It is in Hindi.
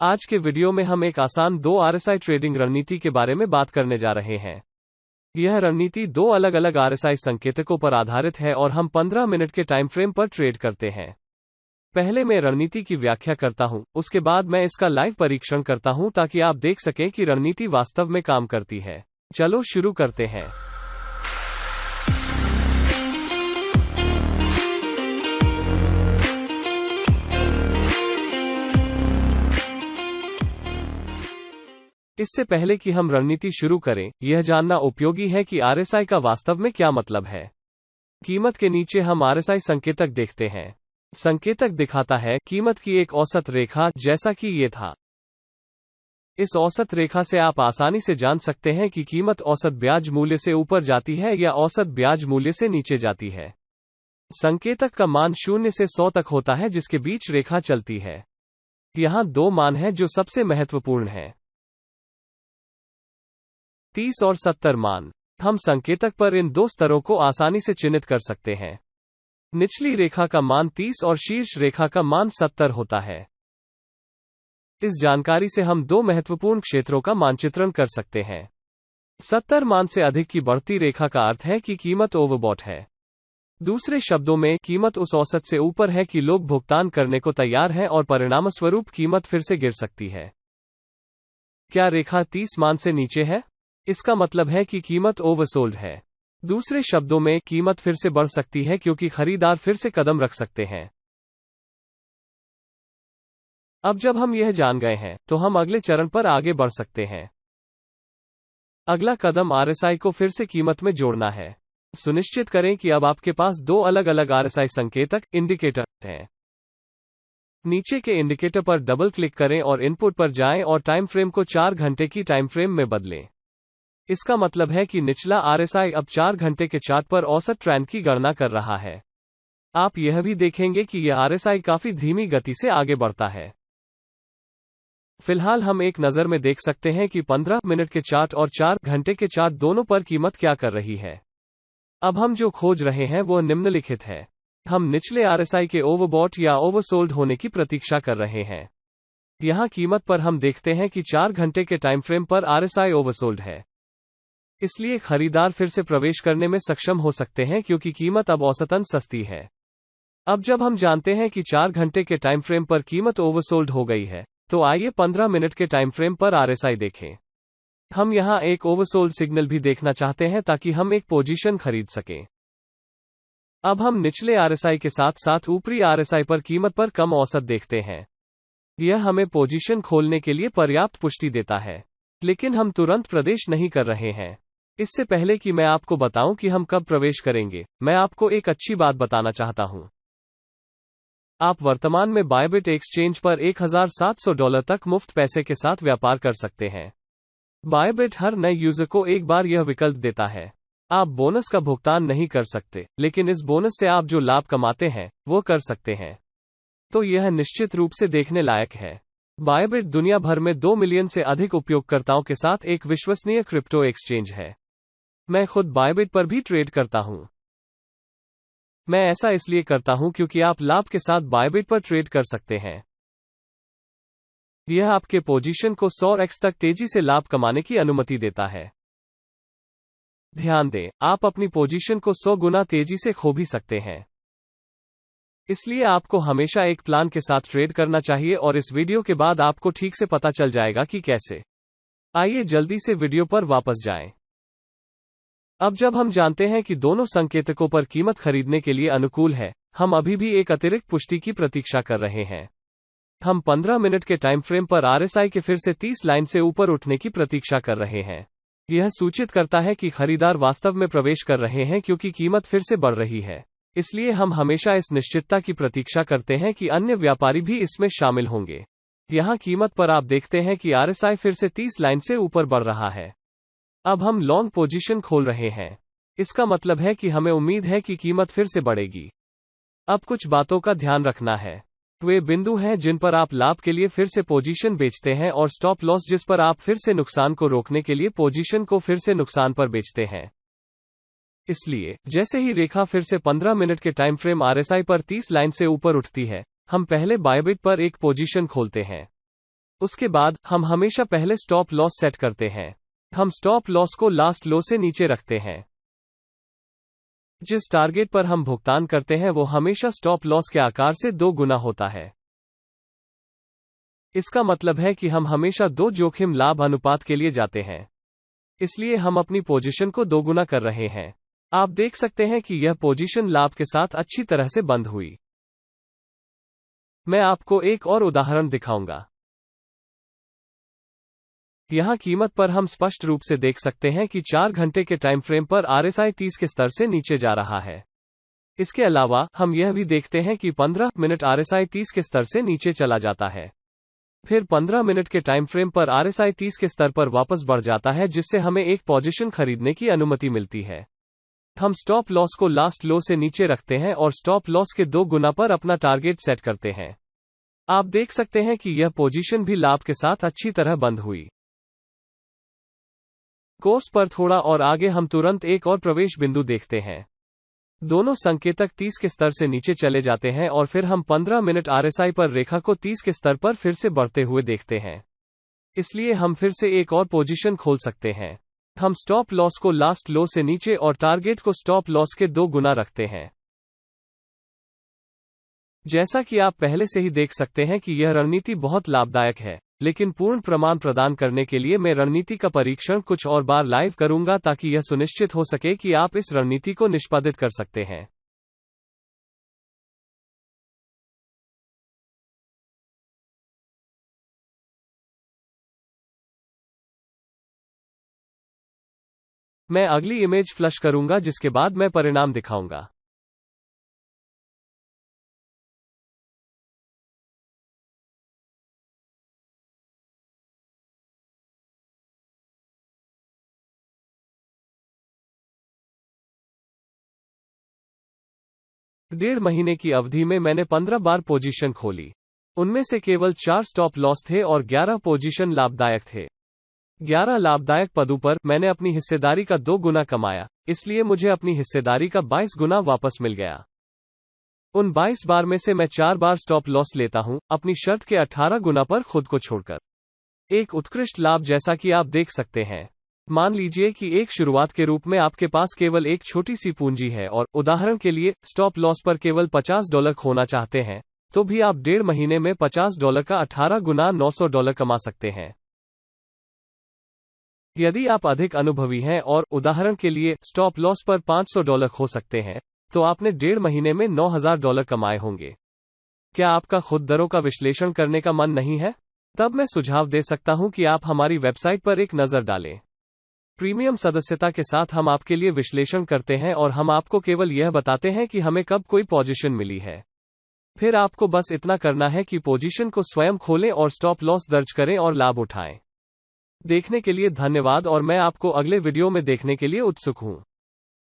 आज के वीडियो में हम एक आसान 2 RSI ट्रेडिंग रणनीति के बारे में बात करने जा रहे हैं। यह रणनीति 2 अलग अलग RSI संकेतकों पर आधारित है और हम 15 मिनट के टाइम फ्रेम पर ट्रेड करते हैं। पहले मैं रणनीति की व्याख्या करता हूं, उसके बाद मैं इसका लाइव परीक्षण करता हूं ताकि आप देख सकें कि रणनीति वास्तव में काम करती है। चलो शुरू करते हैं। इससे पहले कि हम रणनीति शुरू करें, यह जानना उपयोगी है कि RSI का वास्तव में क्या मतलब है। कीमत के नीचे हम RSI संकेतक देखते हैं। संकेतक दिखाता है कीमत की एक औसत रेखा, जैसा कि ये था। इस औसत रेखा से आप आसानी से जान सकते हैं कि कीमत औसत ब्याज मूल्य से ऊपर जाती है या औसत ब्याज मूल्य से नीचे जाती है। संकेतक का मान 0 से 100 तक होता है, जिसके बीच रेखा चलती है। यहाँ 2 मान हैं जो सबसे महत्वपूर्ण हैं, 30 और 70 मान। हम संकेतक पर इन 2 स्तरों को आसानी से चिन्हित कर सकते हैं। निचली रेखा का मान 30 और शीर्ष रेखा का मान 70 होता है। इस जानकारी से हम 2 महत्वपूर्ण क्षेत्रों का मानचित्रण कर सकते हैं। 70 मान से अधिक की बढ़ती रेखा का अर्थ है कि कीमत ओवरबॉट है। दूसरे शब्दों में, कीमत उस औसत से ऊपर है कि लोग भुगतान करने को तैयार हैं और परिणामस्वरूप कीमत फिर से गिर सकती है। क्या रेखा 30 मान से नीचे है? इसका मतलब है कि कीमत ओवरसोल्ड है। दूसरे शब्दों में, कीमत फिर से बढ़ सकती है क्योंकि खरीदार फिर से कदम रख सकते हैं। अब जब हम यह जान गए हैं, तो हम अगले चरण पर आगे बढ़ सकते हैं। अगला कदम RSI को फिर से कीमत में जोड़ना है। सुनिश्चित करें कि अब आपके पास 2 अलग अलग RSI संकेतक इंडिकेटर हैं। नीचे के इंडिकेटर पर डबल क्लिक करें और इनपुट पर जाएं और टाइम फ्रेम को 4 घंटे की टाइम फ्रेम में बदलें। इसका मतलब है कि निचला RSI अब 4 घंटे के चार्ट पर औसत ट्रेंड की गणना कर रहा है। आप यह भी देखेंगे कि यह RSI काफी धीमी गति से आगे बढ़ता है। फिलहाल हम एक नज़र में देख सकते हैं कि 15 मिनट के चार्ट और 4 घंटे के चार्ट दोनों पर कीमत क्या कर रही है। अब हम जो खोज रहे हैं वह निम्नलिखित है। हम निचले RSI के ओवरबॉट या ओवरसोल्ड होने की प्रतीक्षा कर रहे हैं। यहाँ कीमत पर हम देखते हैं कि 4 घंटे के टाइम फ्रेम पर RSI ओवरसोल्ड है। इसलिए खरीदार फिर से प्रवेश करने में सक्षम हो सकते हैं क्योंकि कीमत अब औसतन सस्ती है। अब जब हम जानते हैं कि 4 घंटे के टाइम फ्रेम पर कीमत ओवरसोल्ड हो गई है, तो आइए 15 मिनट के टाइम फ्रेम पर RSI देखें। हम यहां एक ओवरसोल्ड सिग्नल भी देखना चाहते हैं ताकि हम एक पोजीशन खरीद सकें। अब हम निचले RSI के साथ साथ ऊपरी RSI पर कीमत पर कम औसत देखते हैं। यह हमें पोजीशन खोलने के लिए पर्याप्त पुष्टि देता है, लेकिन हम तुरंत प्रवेश नहीं कर रहे हैं। इससे पहले कि मैं आपको बताऊं कि हम कब प्रवेश करेंगे, मैं आपको एक अच्छी बात बताना चाहता हूं। आप वर्तमान में बायबिट एक्सचेंज पर $1,700 तक मुफ्त पैसे के साथ व्यापार कर सकते हैं। बायबिट हर नए यूजर को एक बार यह विकल्प देता है। आप बोनस का भुगतान नहीं कर सकते, लेकिन इस बोनस से आप जो लाभ कमाते हैं वो कर सकते हैं। तो यह निश्चित रूप से देखने लायक है। बायबिट दुनिया भर में 2 मिलियन से अधिक उपयोगकर्ताओं के साथ एक विश्वसनीय क्रिप्टो एक्सचेंज है। मैं खुद बायबिट पर भी ट्रेड करता हूं। मैं ऐसा इसलिए करता हूं क्योंकि आप लाभ के साथ बायबिट पर ट्रेड कर सकते हैं। यह आपके पोजीशन को 100x तक तेजी से लाभ कमाने की अनुमति देता है। ध्यान दें, आप अपनी पोजीशन को 100 गुना तेजी से खो भी सकते हैं। इसलिए आपको हमेशा एक प्लान के साथ ट्रेड करना चाहिए और इस वीडियो के बाद आपको ठीक से पता चल जाएगा कि कैसे। आइए जल्दी से वीडियो पर वापस जाएं। अब जब हम जानते हैं कि दोनों संकेतकों पर कीमत खरीदने के लिए अनुकूल है, हम अभी भी एक अतिरिक्त पुष्टि की प्रतीक्षा कर रहे हैं। हम 15 मिनट के टाइम फ्रेम पर RSI के फिर से 30 लाइन से ऊपर उठने की प्रतीक्षा कर रहे हैं। यह सूचित करता है कि खरीदार वास्तव में प्रवेश कर रहे हैं क्योंकि कीमत फिर से बढ़ रही है। इसलिए हम हमेशा इस निश्चितता की प्रतीक्षा करते हैं कि अन्य व्यापारी भी इसमें शामिल होंगे। यहाँ कीमत पर आप देखते हैं कि RSI फिर से 30 लाइन से ऊपर बढ़ रहा है। अब हम लॉन्ग पोजीशन खोल रहे हैं। इसका मतलब है कि हमें उम्मीद है कि कीमत फिर से बढ़ेगी। अब कुछ बातों का ध्यान रखना है। वे बिंदु हैं जिन पर आप लाभ के लिए फिर से पोजीशन बेचते हैं और स्टॉप लॉस जिस पर आप फिर से नुकसान को रोकने के लिए पोजीशन को फिर से नुकसान पर बेचते हैं। इसलिए जैसे ही रेखा फिर से 15 मिनट के टाइम फ्रेम RSI पर 30 लाइन से ऊपर उठती है, हम पहले बायबिट पर एक पोजीशन खोलते हैं। उसके बाद हम हमेशा पहले स्टॉप लॉस सेट करते हैं। हम स्टॉप लॉस को लास्ट लो से नीचे रखते हैं। जिस टारगेट पर हम भुगतान करते हैं वो हमेशा स्टॉप लॉस के आकार से 2 गुना होता है। इसका मतलब है कि हम हमेशा 2 जोखिम लाभ अनुपात के लिए जाते हैं। इसलिए हम अपनी पोजीशन को 2 गुना कर रहे हैं। आप देख सकते हैं कि यह पोजीशन लाभ के साथ अच्छी तरह से बंद हुई। मैं आपको एक और उदाहरण दिखाऊंगा। यहां कीमत पर हम स्पष्ट रूप से देख सकते हैं कि 4 घंटे के टाइम फ्रेम पर RSI 30 के स्तर से नीचे जा रहा है। इसके अलावा हम यह भी देखते हैं कि 15 मिनट RSI 30 के स्तर से नीचे चला जाता है। फिर 15 मिनट के टाइम फ्रेम पर RSI 30 के स्तर पर वापस बढ़ जाता है, जिससे हमें एक पोजीशन खरीदने की अनुमति मिलती है। हम स्टॉप लॉस को लास्ट लो से नीचे रखते हैं और स्टॉप लॉस के 2 गुना पर अपना टारगेट सेट करते हैं। आप देख सकते हैं कि यह पोजीशन भी लाभ के साथ अच्छी तरह बंद हुई। कोर्स पर थोड़ा और आगे हम तुरंत एक और प्रवेश बिंदु देखते हैं। दोनों संकेतक 30 के स्तर से नीचे चले जाते हैं और फिर हम 15 मिनट RSI पर रेखा को 30 के स्तर पर फिर से बढ़ते हुए देखते हैं। इसलिए हम फिर से एक और पोजीशन खोल सकते हैं। हम स्टॉप लॉस को लास्ट लो से नीचे और टारगेट को स्टॉप लॉस के 2 गुना रखते हैं। जैसा कि आप पहले से ही देख सकते हैं कि यह रणनीति बहुत लाभदायक है, लेकिन पूर्ण प्रमाण प्रदान करने के लिए मैं रणनीति का परीक्षण कुछ और बार लाइव करूंगा ताकि यह सुनिश्चित हो सके कि आप इस रणनीति को निष्पादित कर सकते हैं। मैं अगली इमेज फ्लश करूंगा जिसके बाद मैं परिणाम दिखाऊंगा। डेढ़ महीने की अवधि में मैंने 15 बार पोजीशन खोली। उनमें से केवल 4 स्टॉप लॉस थे और 11 पोजीशन लाभदायक थे। 11 लाभदायक पदों पर मैंने अपनी हिस्सेदारी का 2 गुना कमाया, इसलिए मुझे अपनी हिस्सेदारी का 22 गुना वापस मिल गया। उन 22 बार में से मैं 4 बार स्टॉप लॉस लेता हूं, अपनी शर्त के 18 गुना पर खुद को छोड़कर। एक उत्कृष्ट लाभ जैसा कि आप देख सकते हैं। मान लीजिए कि एक शुरुआत के रूप में आपके पास केवल एक छोटी सी पूंजी है और उदाहरण के लिए स्टॉप लॉस पर केवल $50 खोना चाहते हैं, तो भी आप डेढ़ महीने में $50 का 18 गुना $900 कमा सकते हैं। यदि आप अधिक अनुभवी हैं और उदाहरण के लिए स्टॉप लॉस पर $500 खो सकते हैं, तो आपने डेढ़ महीने में $9,000 कमाए होंगे। क्या आपका खुद दरों का विश्लेषण करने का मन नहीं है? तब मैं सुझाव दे सकता हूं कि आप हमारी वेबसाइट पर एक नज़र डालें। प्रीमियम सदस्यता के साथ हम आपके लिए विश्लेषण करते हैं और हम आपको केवल यह बताते हैं कि हमें कब कोई पोजीशन मिली है। फिर आपको बस इतना करना है कि पोजीशन को स्वयं खोलें और स्टॉप लॉस दर्ज करें और लाभ उठाएं। देखने के लिए धन्यवाद और मैं आपको अगले वीडियो में देखने के लिए उत्सुक हूं।